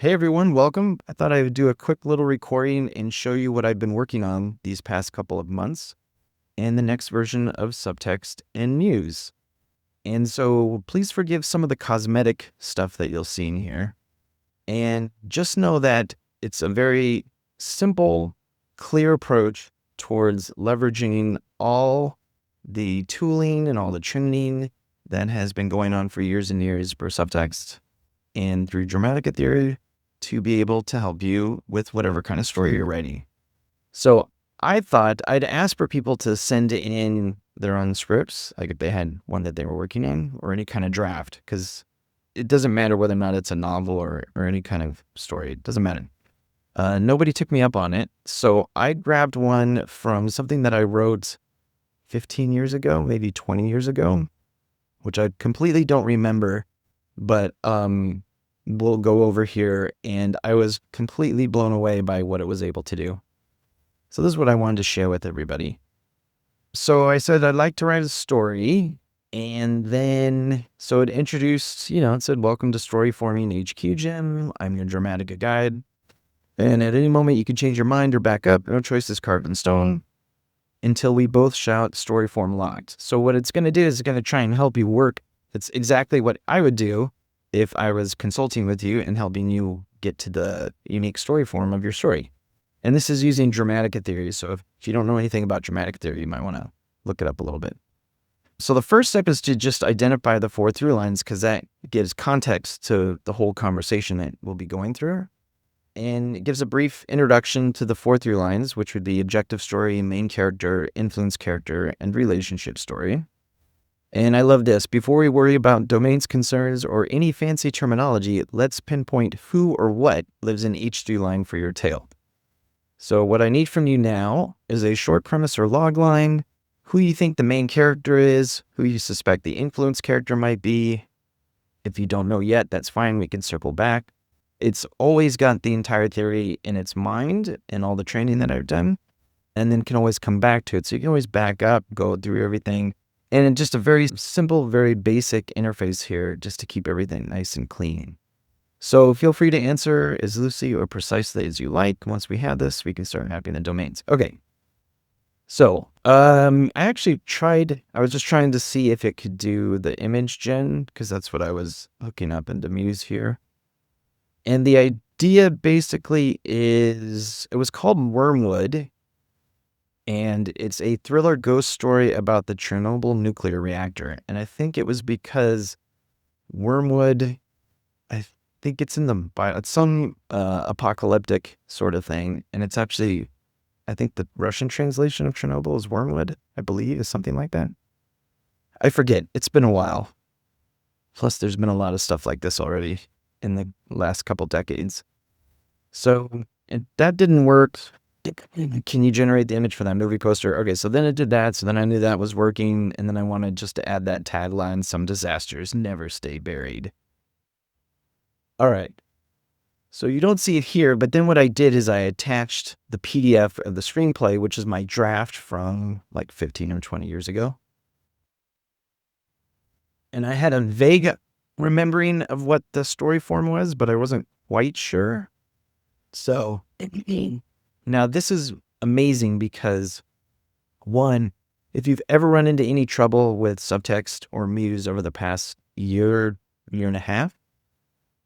Hey everyone, welcome. I thought I would do a quick little recording and show you what I've been working on these past couple of months and the next version of Subtxt and Muse. And so please forgive some of the cosmetic stuff that you'll see in here. And just know that it's a very simple, clear approach towards leveraging all the tooling and all the tuning that has been going on for years and years for Subtxt and through Dramatic Theory to be able to help you with whatever kind of story you're writing. So I thought I'd ask for people to send in their own scripts, like if they had one that they were working on or any kind of draft, because it doesn't matter whether or not it's a novel or any kind of story. It doesn't matter. Nobody took me up on it. So I grabbed one from something that I wrote 15 years ago, maybe 20 years ago, which I completely don't remember, but we'll go over here, and I was completely blown away by what it was able to do. So this is what I wanted to share with everybody. So I said I'd like to write a story, and then so it introduced, it said, welcome to Story Forming HQ Gym. I'm your Dramatica guide. And at any moment you can change your mind or back up. No choice is carved in stone until we both shout story form locked. So what it's going to do is it's going to try and help you work. It's exactly what I would do if I was consulting with you and helping you get to the unique story form of your story. And this is using Dramatic Theory. So if you don't know anything about Dramatic Theory, you might want to look it up a little bit. So the first step is to just identify the 4 through lines, because that gives context to the whole conversation that we'll be going through. And it gives a brief introduction to the 4 through lines, which would be objective story, main character, influence character, and relationship story. And I love this. Before we worry about domains, concerns, or any fancy terminology, let's pinpoint who or what lives in each through line for your tale. So what I need from you now is a short premise or log line, who you think the main character is, who you suspect the influence character might be. If you don't know yet, that's fine. We can circle back. It's always got the entire theory in its mind and all the training that I've done, and then can always come back to it. So you can always back up, go through everything. And just a very simple, very basic interface here just to keep everything nice and clean. So feel free to answer as loosely or precisely as you like. Once we have this, we can start mapping the domains. Okay. So I was just trying to see if it could do the image gen, because that's what I was hooking up into Muse here. And the idea basically is, it was called Wormwood. And it's a thriller ghost story about the Chernobyl nuclear reactor. And I think it was because Wormwood, I think it's in it's some apocalyptic sort of thing. And it's actually, I think the Russian translation of Chernobyl is Wormwood, I believe, is something like that. I forget. It's been a while. Plus, there's been a lot of stuff like this already in the last couple decades. So that didn't work. Can you generate the image for that movie poster? Okay, so then it did that. So then I knew that was working. And then I wanted just to add that tagline, some disasters never stay buried. All right. So you don't see it here, but then what I did is I attached the PDF of the screenplay, which is my draft from like 15 or 20 years ago. And I had a vague remembering of what the story form was, but I wasn't quite sure. So now this is amazing because, one, if you've ever run into any trouble with Subtxt or Muse over the past year and a half,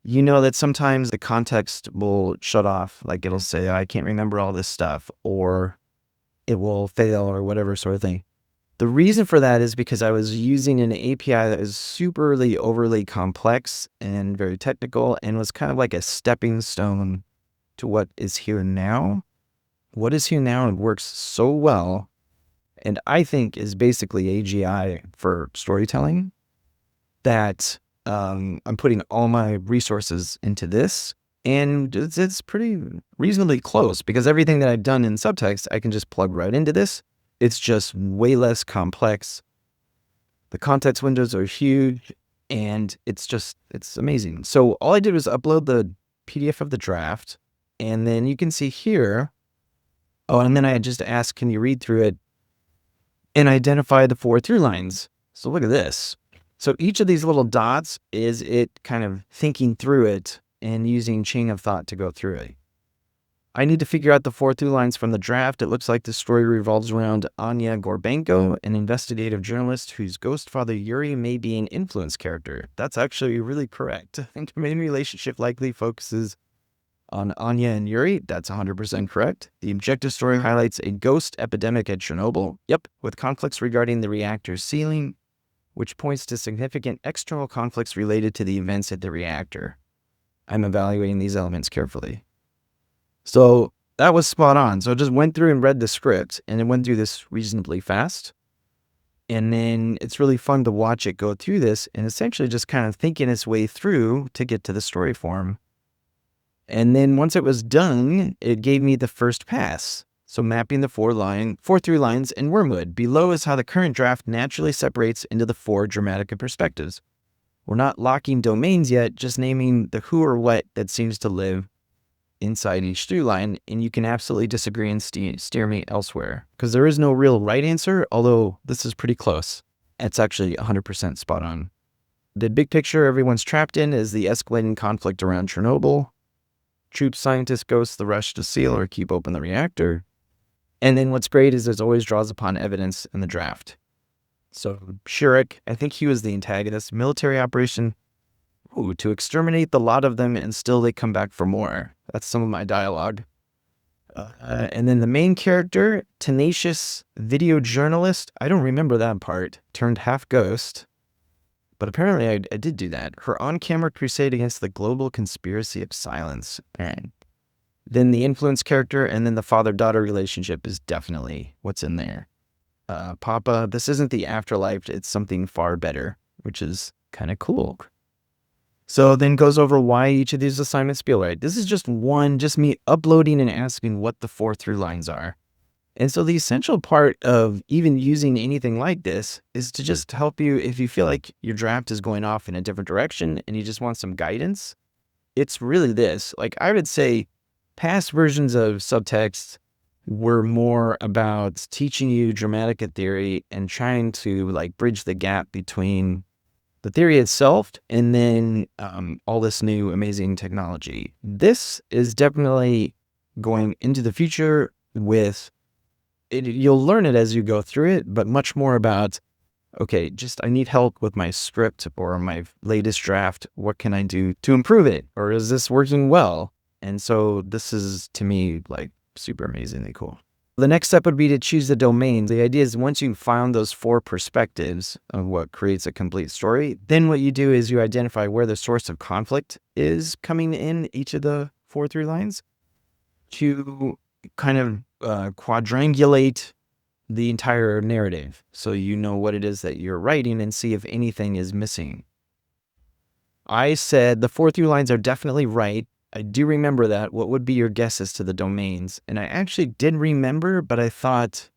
you know that sometimes the context will shut off. Like it'll say, I can't remember all this stuff, or it will fail or whatever sort of thing. The reason for that is because I was using an API that is superly overly complex and very technical and was kind of like a stepping stone to what is here now. What is here now and works so well, and I think is basically AGI for storytelling, that I'm putting all my resources into this, and it's pretty reasonably close because everything that I've done in Subtxt, I can just plug right into this. It's just way less complex. The context windows are huge, and it's amazing. So all I did was upload the PDF of the draft, and then you can see here, and then I just asked, can you read through it and identify the 4 through lines? So look at this. So each of these little dots is it kind of thinking through it and using chain of thought to go through it. I need to figure out the 4 through lines from the draft. It looks like the story revolves around Anya Gorbenko, an investigative journalist whose ghost father Yuri may be an influence character. That's actually really correct. The main relationship likely focuses on Anya and Yuri. That's 100% correct. The objective story highlights a ghost epidemic at Chernobyl. Yep, with conflicts regarding the reactor's sealing, which points to significant external conflicts related to the events at the reactor. I'm evaluating these elements carefully. So that was spot on. So I just went through and read the script, and it went through this reasonably fast. And then it's really fun to watch it go through this and essentially just kind of thinking its way through to get to the story form. And then once it was done, it gave me the first pass. So mapping the 4 through lines in Wormwood. Below is how the current draft naturally separates into the 4 dramatic perspectives. We're not locking domains yet, just naming the who or what that seems to live inside each through line, and you can absolutely disagree and steer me elsewhere, because there is no real right answer, although this is pretty close. It's actually 100% spot on. The big picture everyone's trapped in is the escalating conflict around Chernobyl. Troop scientists ghost the rush to seal or keep open the reactor. And then what's great is there's always draws upon evidence in the draft. So Shurik, I think he was the antagonist, military operation to exterminate the lot of them and still they come back for more. That's some of my dialogue. And then the main character, tenacious video journalist. I don't remember that part. Turned half ghost. But apparently I did do that. Her on-camera crusade against the global conspiracy of silence. And then the influence character and then the father-daughter relationship is definitely what's in there. Papa, this isn't the afterlife. It's something far better, which is kind of cool. So then goes over why each of these assignments feel right. This is just me uploading and asking what the 4 through lines are. And so the essential part of even using anything like this is to just help you if you feel like your draft is going off in a different direction and you just want some guidance. It's really this. Like I would say past versions of Subtxt were more about teaching you dramatic theory and trying to like bridge the gap between the theory itself and then all this new amazing technology. This is definitely going into the future with it. You'll learn it as you go through it, but much more about, okay, I need help with my script or my latest draft. What can I do to improve it? Or is this working well? And so this is, to me, like super amazingly cool. The next step would be to choose the domain. The idea is once you've found those 4 perspectives of what creates a complete story, then what you do is you identify where the source of conflict is coming in each of the 4 through lines to kind of quadrangulate the entire narrative. So you know what it is that you're writing and see if anything is missing. I said the 4 through lines are definitely right. I do remember that. What would be your guesses to the domains? And I actually did remember, but I thought,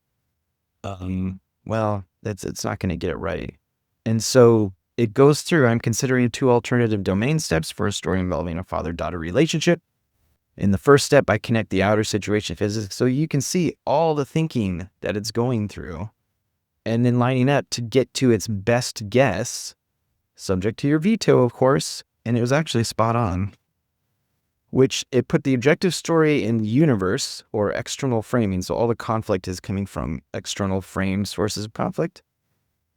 well, it's not going to get it right. And so it goes through, I'm considering 2 alternative domain steps for a story involving a father-daughter relationship. In the first step, I connect the outer situation physics so you can see all the thinking that it's going through and then lining up to get to its best guess, subject to your veto, of course. And it was actually spot on. Which it put the objective story in the universe or external framing. So all the conflict is coming from external frame sources of conflict.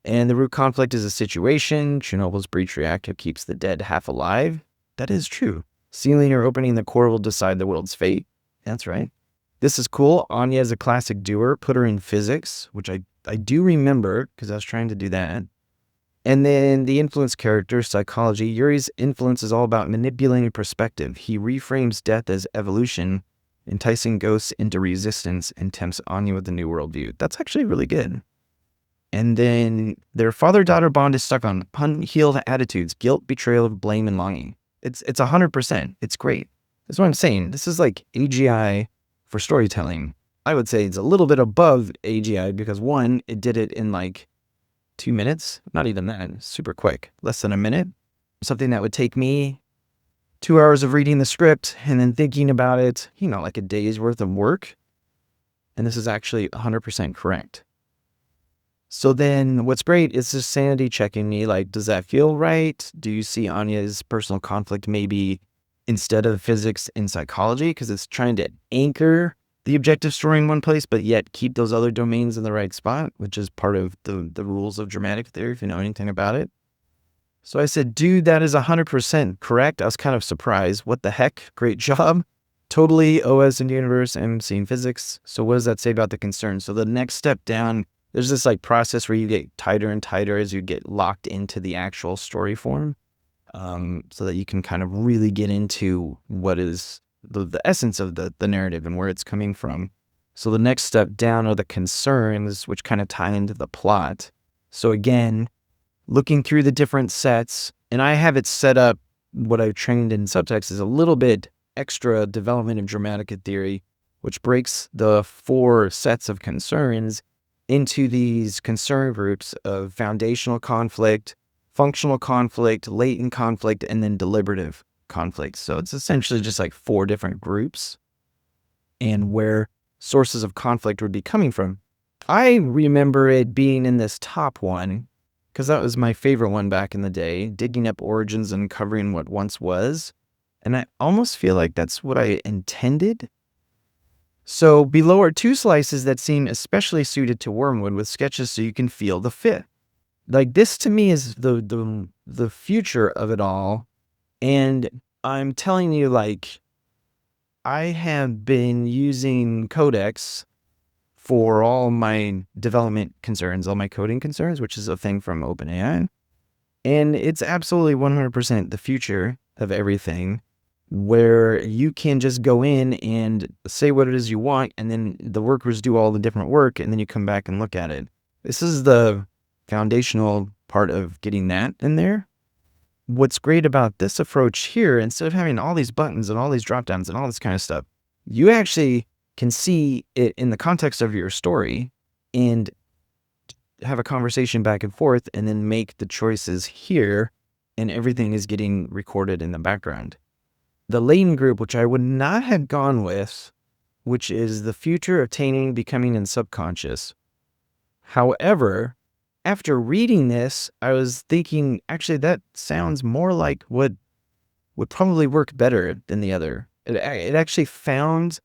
And the root conflict is a situation. Chernobyl's breach reactor keeps the dead half alive. That is true. Sealing or opening the core will decide the world's fate. That's right. This is cool. Anya is a classic doer. Put her in physics, which I do remember because I was trying to do that. And then the influence character, psychology. Yuri's influence is all about manipulating perspective. He reframes death as evolution, enticing ghosts into resistance, and tempts Anya with a new worldview. That's actually really good. And then their father-daughter bond is stuck on unhealed attitudes, guilt, betrayal, blame, and longing. It's 100%. It's great. That's what I'm saying. This is like AGI for storytelling. I would say it's a little bit above AGI because one, it did it in like 2 minutes, not even that, super quick, less than a minute. Something that would take me 2 hours of reading the script and then thinking about it, like a day's worth of work. And this is actually 100% correct. So then what's great is just sanity checking me. Like, does that feel right? Do you see Anya's personal conflict maybe instead of physics and psychology, because it's trying to anchor the objective story in one place, but yet keep those other domains in the right spot, which is part of the rules of dramatic theory, if you know anything about it. So I said, dude, that is 100% correct. I was kind of surprised. What the heck? Great job. Totally OS in the universe, MC in physics. So what does that say about the concern? So the next step down, there's this like process where you get tighter and tighter as you get locked into the actual story form, so that you can kind of really get into what is the essence of the narrative and where it's coming from. So the next step down are the concerns, which kind of tie into the plot. So again, looking through the different sets, and I have it set up, what I've trained in Subtxt is a little bit extra development of dramatic theory, which breaks the 4 sets of concerns into these concern groups of foundational conflict, functional conflict, latent conflict, and then deliberative conflict. So it's essentially just like 4 different groups and where sources of conflict would be coming from. I remember it being in this top one because that was my favorite one back in the day, digging up origins and uncovering what once was. And I almost feel like that's what I intended. So below are 2 slices that seem especially suited to Wormwood with sketches so you can feel the fit. Like this to me is the future of it all. And I'm telling you, like, I have been using Codex for all my development concerns, all my coding concerns, which is a thing from OpenAI. And it's absolutely 100% the future of everything, where you can just go in and say what it is you want, and then the workers do all the different work, and then you come back and look at it. This is the foundational part of getting that in there. What's great about this approach here, instead of having all these buttons and all these drop downs and all this kind of stuff, you actually can see it in the context of your story and have a conversation back and forth and then make the choices here, and everything is getting recorded in the background. The latent group, which I would not have gone with, which is the future attaining, becoming, and subconscious. However, after reading this, I was thinking, actually, that sounds more like what would probably work better than the other. It actually found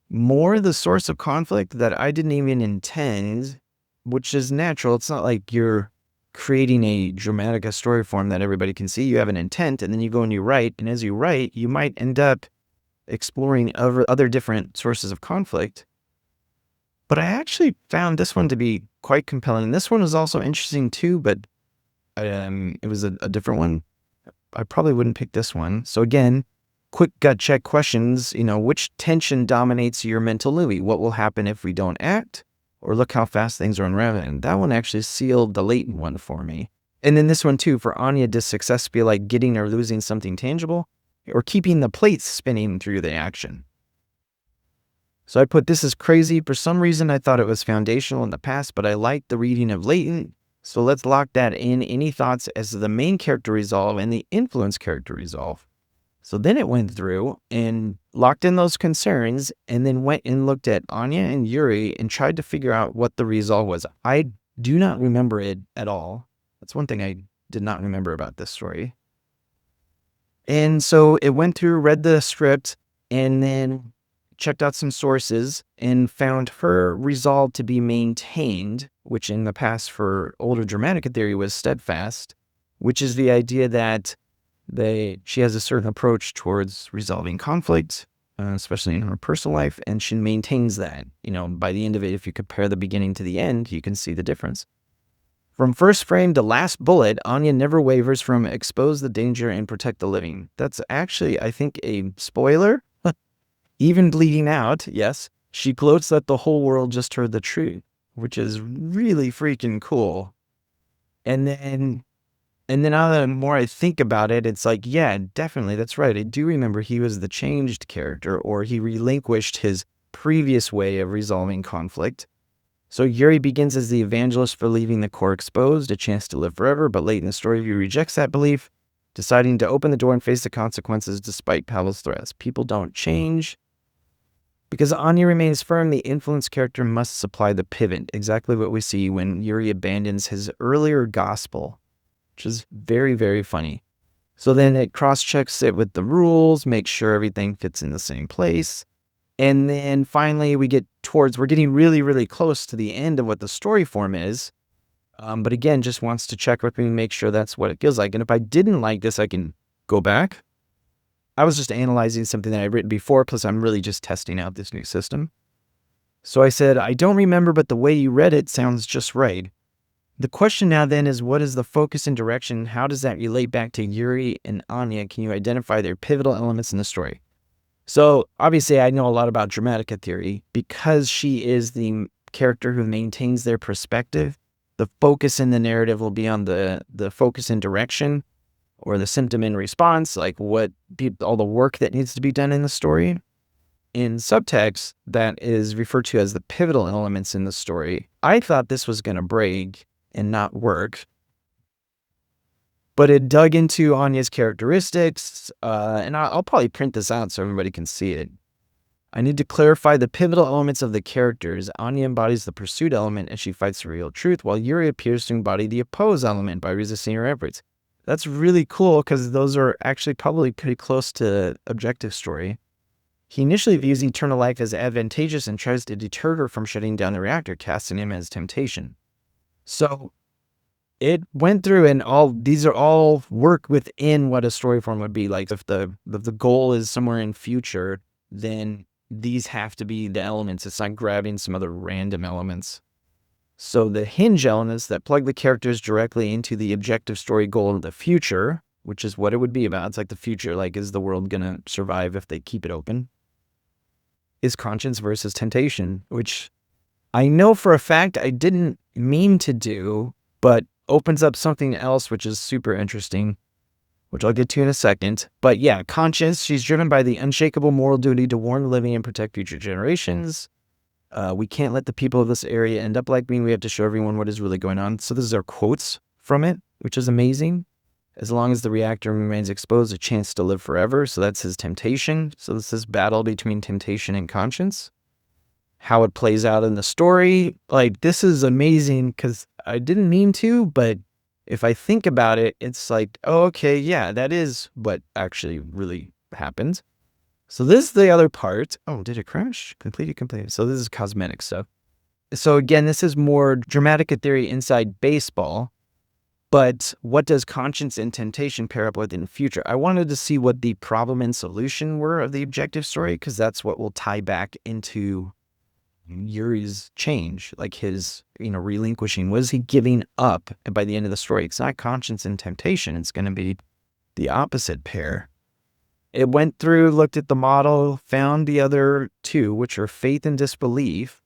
more the source of conflict that I didn't even intend, which is natural. It's not like you're creating a dramatic story form that everybody can see. You have an intent, and then you go and you write, and as you write, you might end up exploring other different sources of conflict. But I actually found this one to be quite compelling. And this one was also interesting too, but it was a different one. I probably wouldn't pick this one. So again, quick gut check questions, which tension dominates your mental movie? What will happen if we don't act? Or look how fast things are unraveling. That one actually sealed the latent one for me. And then this one too, for Anya, does success feel like getting or losing something tangible, or keeping the plates spinning through the action? So I put, this is crazy. For some reason, I thought it was foundational in the past, but I liked the reading of latent. So let's lock that in. Any thoughts as the main character resolve and the influence character resolve? So then it went through and locked in those concerns, and then went and looked at Anya and Yuri and tried to figure out what the resolve was. I do not remember it at all. That's one thing I did not remember about this story. And so it went through, read the script, and then checked out some sources and found her resolve to be maintained, which in the past for older dramatic theory was steadfast, which is the idea that she has a certain approach towards resolving conflict, especially in her personal life, and she maintains that. By the end of it, if you compare the beginning to the end, you can see the difference. From first frame to last bullet, Anya never wavers from expose the danger and protect the living. That's actually, I think, a spoiler. Even bleeding out, yes, she gloats that the whole world just heard the truth, which is really freaking cool. And then now the more I think about it, it's like, yeah, definitely, that's right. I do remember he was the changed character, or he relinquished his previous way of resolving conflict. So Yuri begins as the evangelist for leaving the core exposed, a chance to live forever, but late in the story, he rejects that belief, deciding to open the door and face the consequences despite Pavel's threats. People don't change. Because Anya remains firm, the influence character must supply the pivot, exactly what we see when Yuri abandons his earlier gospel, which is very, very funny. So then it cross-checks it with the rules, makes sure everything fits in the same place. And then finally we're getting really, really close to the end of what the story form is. But again, just wants to check with me and make sure that's what it feels like. And if I didn't like this, I can go back. I was just analyzing something that I'd written before, plus I'm really just testing out this new system. So I said, I don't remember, but the way you read it sounds just right. The question now then is, what is the focus and direction? How does that relate back to Yuri and Anya? Can you identify their pivotal elements in the story? So obviously I know a lot about Dramatica theory because she is the character who maintains their perspective. The focus in the narrative will be on the focus and direction, or the symptom and response, like all the work that needs to be done in the story. In Subtxt, that is referred to as the pivotal elements in the story. I thought this was going to break and not work, but it dug into Anya's characteristics, and I'll probably print this out so everybody can see it. I need to clarify the pivotal elements of the characters. Anya embodies the pursuit element as she fights the real truth, while Yuri appears to embody the oppose element by resisting her efforts. That's really cool because those are actually probably pretty close to objective story. He initially views eternal life as advantageous and tries to deter her from shutting down the reactor, casting him as temptation. So it went through, and these are all work within what a story form would be. Like if the goal is somewhere in future, then these have to be the elements. It's not grabbing some other random elements. So the hinge elements that plug the characters directly into the objective story goal of the future, which is what it would be about. It's like the future, like is the world going to survive if they keep it open? Is conscience versus temptation, which I know for a fact I didn't mean to do, but opens up something else, which is super interesting, which I'll get to in a second. But yeah, conscience, she's driven by the unshakable moral duty to warn the living and protect future generations. We can't let the people of this area end up like me. We have to show everyone what is really going on. So these are quotes from it, which is amazing. As long as the reactor remains exposed, a chance to live forever. So that's his temptation. So this is battle between temptation and conscience. How it plays out in the story. Like, this is amazing because I didn't mean to, but if I think about it, it's like, oh, okay, yeah, that is what actually really happened. So this is the other part. Oh, did it crash? Completed. So this is cosmetic stuff. So again, this is more Dramatica theory inside baseball. But what does conscience and temptation pair up with in the future? I wanted to see what the problem and solution were of the objective story, because that's what will tie back into Yuri's change, like his, relinquishing. Was he giving up by the end of the story? It's not conscience and temptation. It's going to be the opposite pair. It went through, looked at the model, found the other two, which are faith and disbelief,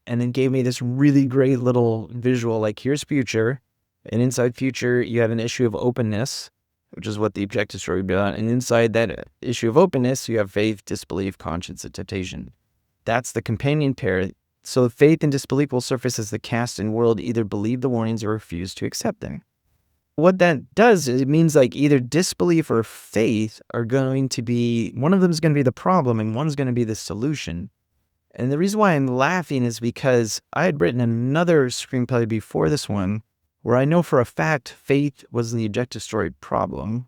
and then gave me this really great little visual, like here's future. And inside future, you have an issue of openness, which is what the objective story would be about. And inside that issue of openness, you have faith, disbelief, conscience, and temptation. That's the companion pair. So faith and disbelief will surface as the cast and world either believe the warnings or refuse to accept them. What that does is it means like either disbelief or faith are going to be, one of them is going to be the problem and one's going to be the solution. And the reason why I'm laughing is because I had written another screenplay before this one, where I know for a fact faith was the objective story problem.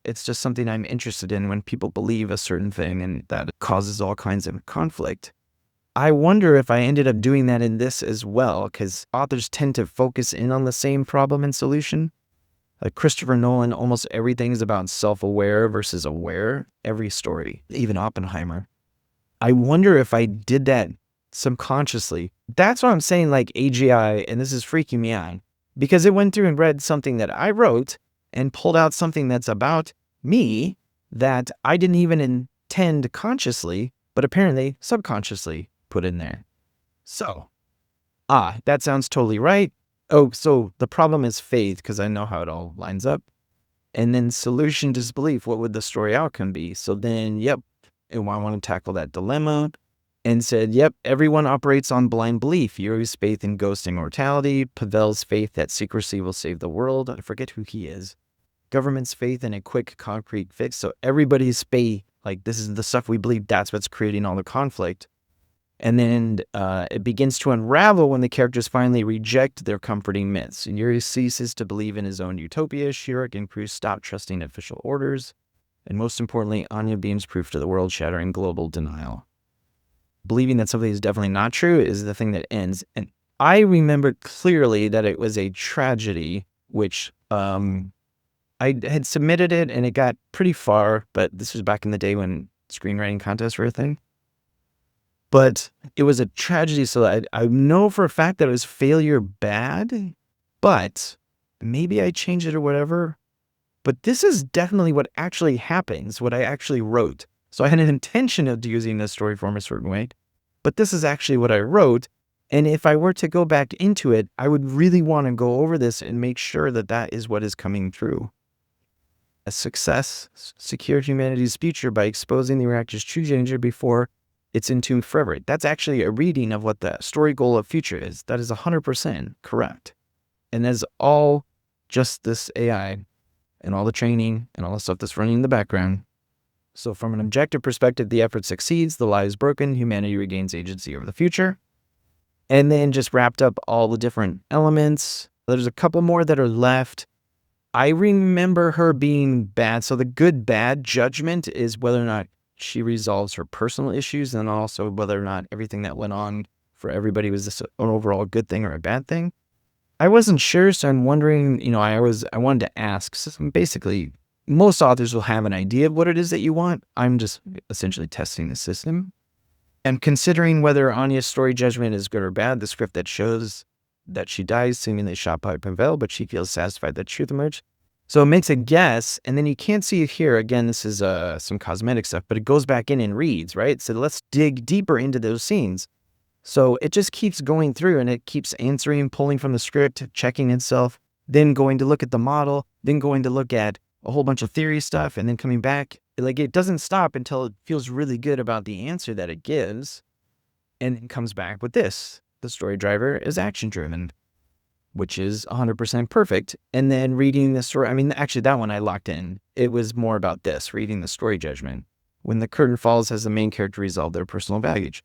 It's just something I'm interested in when people believe a certain thing, and that causes all kinds of conflict. I wonder if I ended up doing that in this as well, because authors tend to focus in on the same problem and solution. Like Christopher Nolan, almost everything is about self-aware versus aware, every story, even Oppenheimer. I wonder if I did that subconsciously. That's what I'm saying, like AGI, and this is freaking me out. Because it went through and read something that I wrote and pulled out something that's about me that I didn't even intend consciously, but apparently subconsciously put in there. So, that sounds totally right. Oh, so the problem is faith, because I know how it all lines up. And then solution, disbelief. What would the story outcome be? So then, and I want to tackle that dilemma. And said, everyone operates on blind belief. Yuri's faith in ghost immortality, Pavel's faith that secrecy will save the world. I forget who he is. Government's faith in a quick, concrete fix. So everybody's faith, like this is the stuff we believe, that's what's creating all the conflict. And then it begins to unravel when the characters finally reject their comforting myths. And Yuri ceases to believe in his own utopia. Shirak and Cruz stop trusting official orders. And most importantly, Anya beams proof to the world-shattering global denial. Believing that something is definitely not true is the thing that ends. And I remember clearly that it was a tragedy, which I had submitted it and it got pretty far, but this was back in the day when screenwriting contests were a thing. But it was a tragedy, so I know for a fact that it was failure bad, but maybe I changed it or whatever. But this is definitely what actually happens, what I actually wrote. So I had an intention of using this story form a certain way, but this is actually what I wrote. And if I were to go back into it, I would really want to go over this and make sure that that is what is coming through. A success secured humanity's future by exposing the reactor's true danger before it's entombed forever. That's actually a reading of what the story goal of future is. That is 100% correct. And that's all just this AI and all the training and all the stuff that's running in the background. So from an objective perspective, the effort succeeds, the lie is broken, humanity regains agency over the future. And then just wrapped up all the different elements. There's a couple more that are left. I remember her being bad. So the good-bad judgment is whether or not she resolves her personal issues and also whether or not everything that went on for everybody was this an overall good thing or a bad thing. I wasn't sure, so I'm wondering, I wanted to ask. So basically, most authors will have an idea of what it is that you want. I'm just essentially testing the system. And considering whether Anya's story judgment is good or bad, the script that shows that she dies seemingly shot by Pavel, but she feels satisfied that truth emerged. So it makes a guess, and then you can't see it here. Again, this is some cosmetic stuff, but it goes back in and reads, right? So let's dig deeper into those scenes. So it just keeps going through, and it keeps answering, pulling from the script, checking itself, then going to look at the model, then going to look at a whole bunch of theory stuff, and then coming back. Like, it doesn't stop until it feels really good about the answer that it gives, and then comes back with this. The story driver is action-driven, which is 100% perfect. And then reading the story, actually that one I locked in. It was more about this, reading the story judgment. When the curtain falls, has the main character resolve their personal baggage.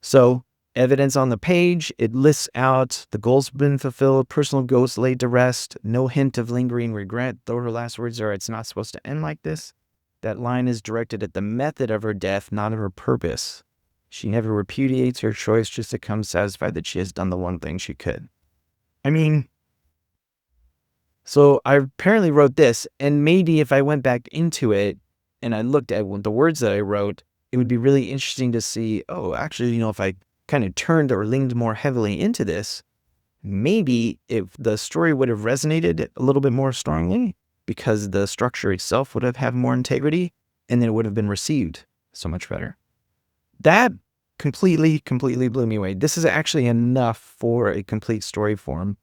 So, evidence on the page, it lists out the goals have been fulfilled, personal ghosts laid to rest, no hint of lingering regret, though her last words are, it's not supposed to end like this. That line is directed at the method of her death, not of her purpose. She never repudiates her choice, just to come satisfied that she has done the one thing she could. So I apparently wrote this, and maybe if I went back into it and I looked at the words that I wrote, it would be really interesting to see, actually, if I kind of turned or leaned more heavily into this, maybe if the story would have resonated a little bit more strongly because the structure itself would have had more integrity, and then it would have been received so much better. That completely blew me away. This is actually enough for a complete story form.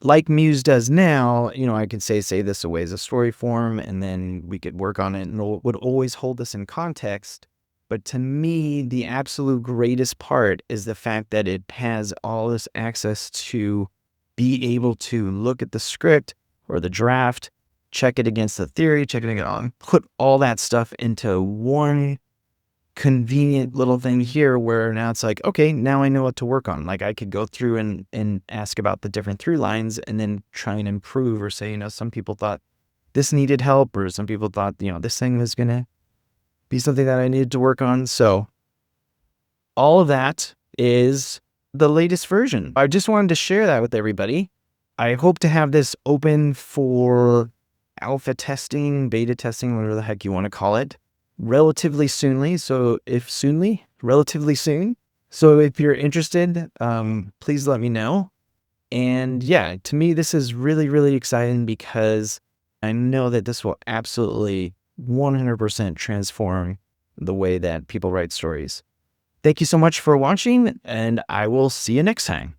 Like Muse does now, I could say this away as a story form, and then we could work on it, and it would always hold this in context. But to me, the absolute greatest part is the fact that it has all this access to be able to look at the script or the draft, check it against the theory, check it against, put all that stuff into one convenient little thing here where now it's like, okay, now I know what to work on. Like, I could go through and ask about the different through lines and then try and improve or say, some people thought this needed help, or some people thought, this thing was going to be something that I needed to work on. So all of that is the latest version. I just wanted to share that with everybody. I hope to have this open for alpha testing, beta testing, whatever the heck you want to call it, relatively soonly. Relatively soon. So if you're interested, please let me know. And yeah, to me, this is really, really exciting because I know that this will absolutely 100% transform the way that people write stories. Thank you so much for watching, and I will see you next time.